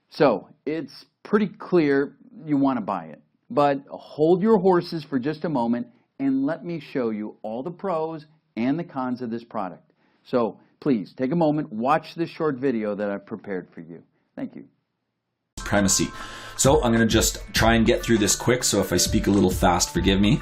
So it's pretty clear you want to buy it, but hold your horses for just a moment and let me show you all the pros and the cons of this product. So please take a moment, watch this short video that I've prepared for you. Thank you. Supremacy. So I'm going to just try and get through this quick, so if I speak a little fast, forgive me.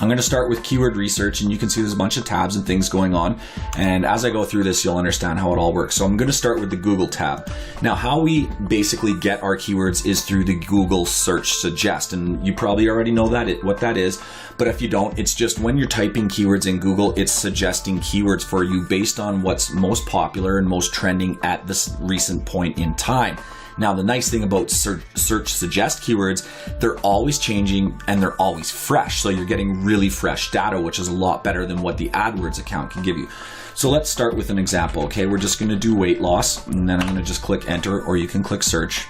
I'm going to start with keyword research, and you can see there's a bunch of tabs and things going on, and as I go through this you'll understand how it all works. So I'm going to start with the Google tab. Now, how we basically get our keywords is through the Google search suggest, and you probably already know what that is, but if you don't, it's just when you're typing keywords in Google, it's suggesting keywords for you based on what's most popular and most trending at this recent point in time. Now, the nice thing about search suggest keywords, they're always changing and they're always fresh. So you're getting really fresh data, which is a lot better than what the AdWords account can give you. So let's start with an example. Okay, we're just going to do weight loss, and then I'm going to just click enter, or you can click search,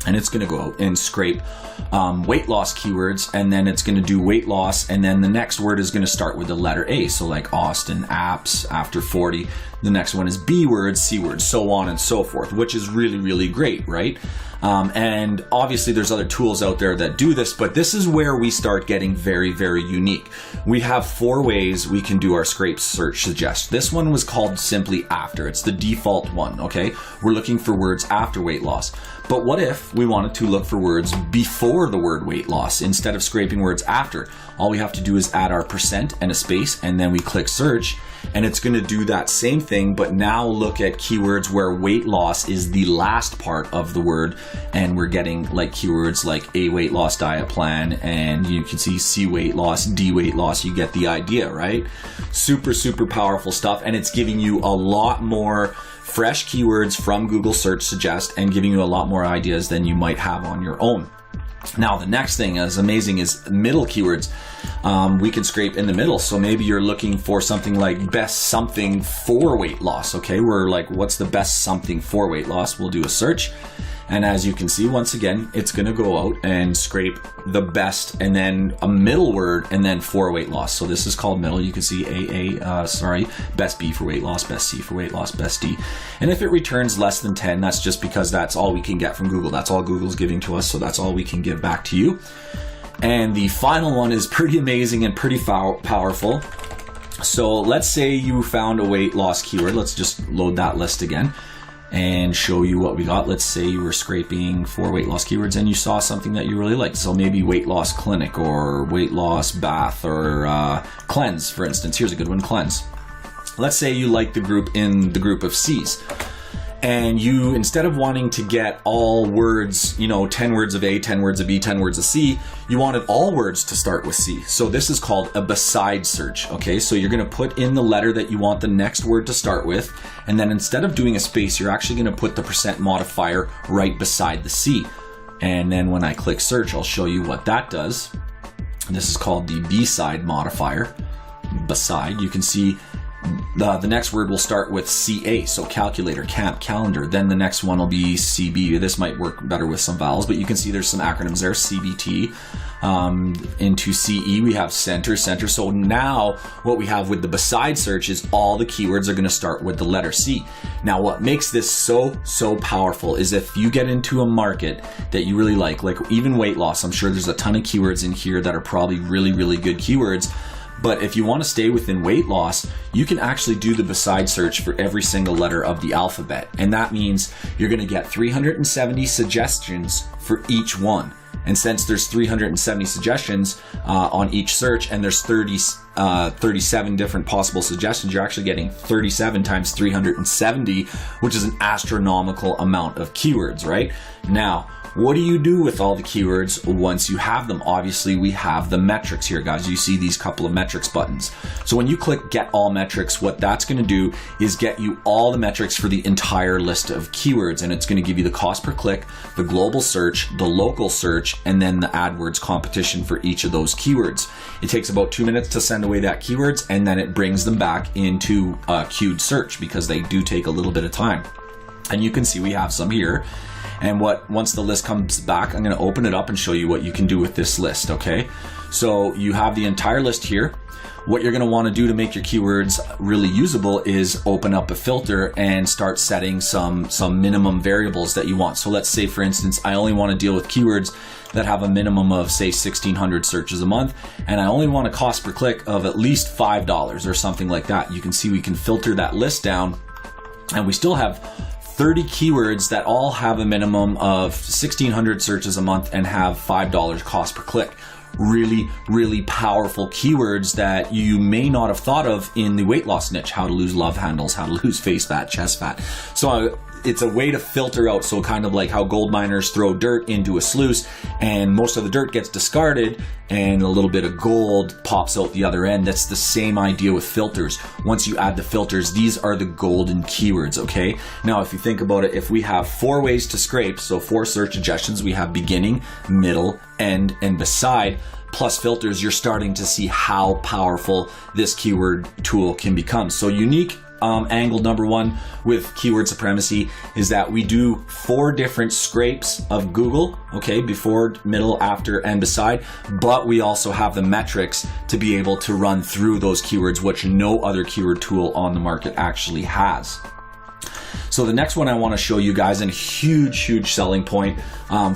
and it's going to go out and scrape weight loss keywords, and then it's going to do weight loss, and then the next word is going to start with the letter A. So like Austin, apps, after 40. The next one is B words, C words, so on and so forth, which is really, really great, right? And obviously there's other tools out there that do this, but this is where we start getting very, very unique. We have 4 ways we can do our scrape search suggest. This one was called simply after. It's the default one, okay? We're looking for words after weight loss. But what if we wanted to look for words before the word weight loss instead of scraping words after? All we have to do is add our % and a space, and then we click search, and it's going to do that same thing, but now look at keywords where weight loss is the last part of the word, and we're getting like keywords like A weight loss diet plan, and you can see C weight loss, D weight loss. You get the idea, right? Super, super powerful stuff, and it's giving you a lot more fresh keywords from Google Search Suggest and giving you a lot more ideas than you might have on your own. Now, the next thing is amazing is middle keywords. We can scrape in the middle. So maybe you're looking for something like best something for weight loss. Okay, we're like, what's the best something for weight loss? We'll do a search. And as you can see, once again, it's going to go out and scrape the best and then a middle word and then for weight loss. So this is called middle. You can see best B for weight loss, best C for weight loss, best D. And if it returns less than 10, that's just because that's all we can get from Google. That's all Google's giving to us. So that's all we can give back to you. And the final one is pretty amazing and pretty powerful. So let's say you found a weight loss keyword. Let's just load that list again and show you what we got. Let's say you were scraping for weight loss keywords and you saw something that you really liked. So maybe weight loss clinic or weight loss bath or cleanse, for instance. Here's a good one, cleanse. Let's say you like the group in the group of C's, and you, instead of wanting to get all words, 10 words of A, 10 words of B, 10 words of C, you wanted all words to start with C. So this is called a beside search, okay? So you're gonna put in the letter that you want the next word to start with, and then instead of doing a space, you're actually gonna put the % modifier right beside the C. And then when I click search, I'll show you what that does. This is called the beside modifier, beside. You can see the next word will start with CA, so calculator, camp, calendar. Then the next one will be CB. This might work better with some vowels, but you can see there's some acronyms there, CBT. Into CE, we have center. So now what we have with the beside search is all the keywords are going to start with the letter C. Now, what makes this so powerful is if you get into a market that you really like even weight loss, I'm sure there's a ton of keywords in here that are probably really, really good keywords. But if you want to stay within weight loss, you can actually do the beside search for every single letter of the alphabet. And that means you're going to get 370 suggestions for each one. And since there's 370 suggestions on each search, and there's 37 different possible suggestions, you're actually getting 37 times 370, which is an astronomical amount of keywords, right? Now, what do you do with all the keywords once you have them? Obviously, we have the metrics here, guys. You see these couple of metrics buttons. So when you click Get All Metrics, what that's going to do is get you all the metrics for the entire list of keywords, and it's going to give you the cost per click, the global search, the local search, and then the AdWords competition for each of those keywords. It takes about 2 minutes to send away that keywords, and then it brings them back into a queued search because they do take a little bit of time. And you can see we have some here. And once the list comes back, I'm going to open it up and show you what you can do with this list, okay? So you have the entire list here. what you're going to want to do to make your keywords really usable is open up a filter and start setting some minimum variables that you want. So let's say, for instance, I only want to deal with keywords that have a minimum of, say, 1,600 searches a month, and I only want a cost per click of at least $5 or something like that. You can see we can filter that list down, and we still have 30 keywords that all have a minimum of 1,600 searches a month and have $5 cost per click. Really, really powerful keywords that you may not have thought of in the weight loss niche. How to lose love handles, how to lose face fat, chest fat. So it's a way to filter out, so kind of like how gold miners throw dirt into a sluice and most of the dirt gets discarded and a little bit of gold pops out the other end. That's the same idea with filters. Once you add the filters, these are the golden keywords, okay? Now, if you think about it, if we have 4 ways to scrape, so 4 search suggestions, we have beginning, middle, end, and beside, plus filters, you're starting to see how powerful this keyword tool can become. So unique angle number 1 with keyword supremacy is that we do 4 different scrapes of Google, okay, before, middle, after, and beside, but we also have the metrics to be able to run through those keywords, which no other keyword tool on the market actually has. So the next one I want to show you guys, and huge selling point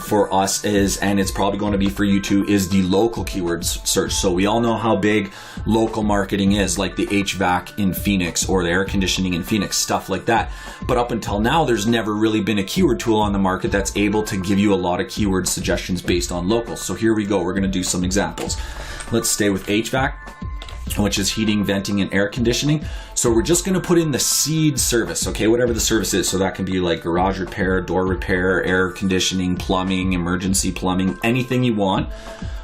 for us is, and it's probably going to be for you too, is the local keywords search. So we all know how big local marketing is, like the HVAC in Phoenix or the air conditioning in Phoenix, stuff like that. But up until now, there's never really been a keyword tool on the market that's able to give you a lot of keyword suggestions based on local. So here we go. We're going to do some examples. Let's stay with HVAC, which is heating, venting, and air conditioning. So we're just gonna put in the seed service, okay, whatever the service is. So that can be like garage repair, door repair, air conditioning, plumbing, emergency plumbing, anything you want,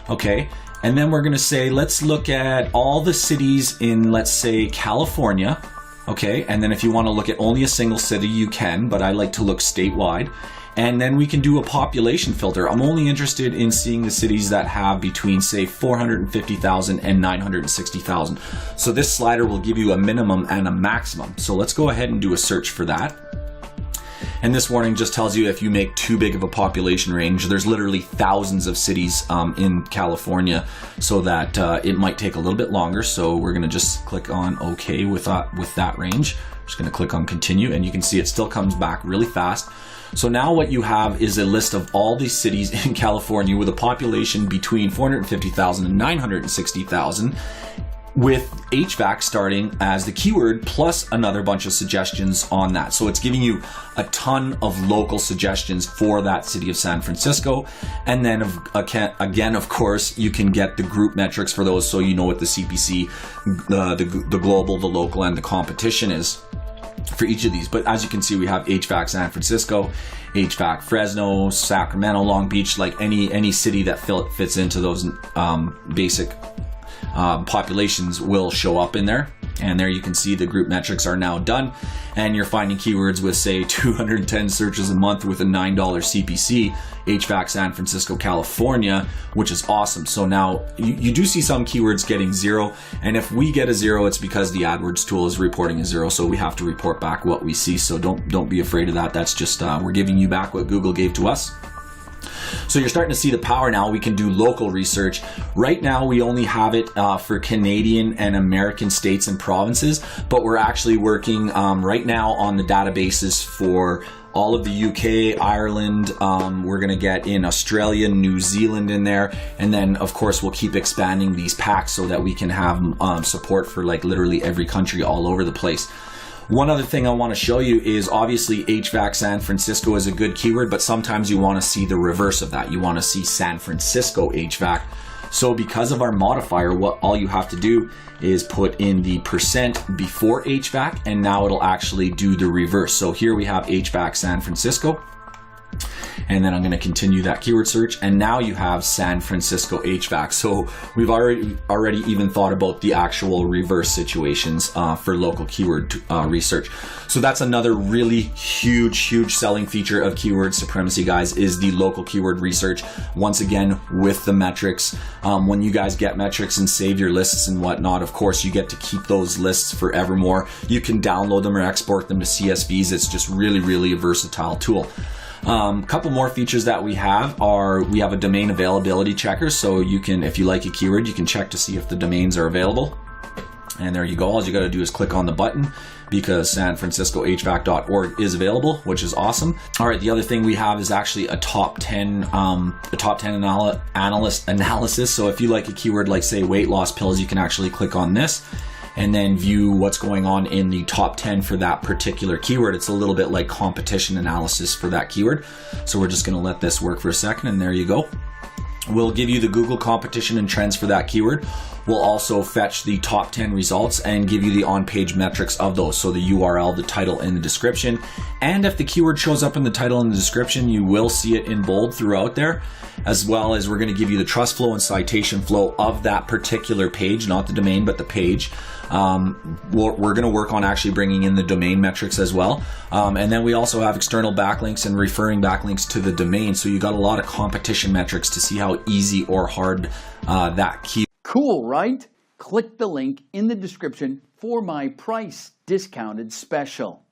okay? And then we're gonna say, let's look at all the cities in, let's say, California, okay? And then if you wanna look at only a single city, you can, but I like to look statewide. And then we can do a population filter. I'm only interested in seeing the cities that have between, say, 450,000 and 960,000. So this slider will give you a minimum and a maximum. So let's go ahead and do a search for that. And this warning just tells you if you make too big of a population range, there's literally thousands of cities in California, so that it might take a little bit longer. So we're gonna just click on OK with that range. Just gonna click on continue, and you can see it still comes back really fast. So now what you have is a list of all these cities in California with a population between 450,000 and 960,000, with HVAC starting as the keyword plus another bunch of suggestions on that. So it's giving you a ton of local suggestions for that city of San Francisco. And then again, of course, you can get the group metrics for those, so you know what the CPC, the global, the local, and the competition is for each of these. But as you can see, we have HVAC San Francisco, HVAC Fresno, Sacramento, Long Beach, like any city that fits into those basic populations will show up in there. And there you can see the group metrics are now done, and you're finding keywords with, say, 210 searches a month with a $9 CPC, HVAC San Francisco, California, which is awesome. So now you do see some keywords getting 0, and if we get a 0, it's because the AdWords tool is reporting a 0, so we have to report back what we see. So don't be afraid of that. That's just we're giving you back what Google gave to us. So you're starting to see the power now. We can do local research. Right now, we only have it for Canadian and American states and provinces, but we're actually working right now on the databases for all of the UK, Ireland. We're going to get in Australia, New Zealand in there. And then, of course, we'll keep expanding these packs so that we can have support for like literally every country all over the place. One other thing I want to show you is obviously HVAC San Francisco is a good keyword, but sometimes you want to see the reverse of that. You want to see San Francisco HVAC. So because of our modifier, all you have to do is put in the % before HVAC, and now it'll actually do the reverse. So here we have HVAC San Francisco. And then I'm going to continue that keyword search, and now you have San Francisco HVAC. So we've already even thought about the actual reverse situations for local keyword research. So that's another really huge selling feature of keyword supremacy, guys, is the local keyword research. Once again, with the metrics. When you guys get metrics and save your lists and whatnot, of course, you get to keep those lists forevermore. You can download them or export them to CSVs. It's just really a versatile tool. Couple more features that we have are, we have a domain availability checker. So you can, if you like a keyword, you can check to see if the domains are available. And there you go. All you got to do is click on the button because sanfranciscohvac.org is available, which is awesome. All right, the other thing we have is actually a top 10 analysis. So if you like a keyword like say weight loss pills, you can actually click on this and then view what's going on in the top 10 for that particular keyword. It's a little bit like competition analysis for that keyword. So we're just going to let this work for a second, and there you go. We'll give you the Google competition and trends for that keyword. We'll also fetch the top 10 results and give you the on-page metrics of those. So the URL, the title, and the description. And if the keyword shows up in the title and the description, you will see it in bold throughout there, as well as we're going to give you the trust flow and citation flow of that particular page, not the domain, but the page. We're going to work on actually bringing in the domain metrics as well. And then we also have external backlinks and referring backlinks to the domain. So you got a lot of competition metrics to see how easy or hard that keyword. Cool, right? Click the link in the description for my price discounted special.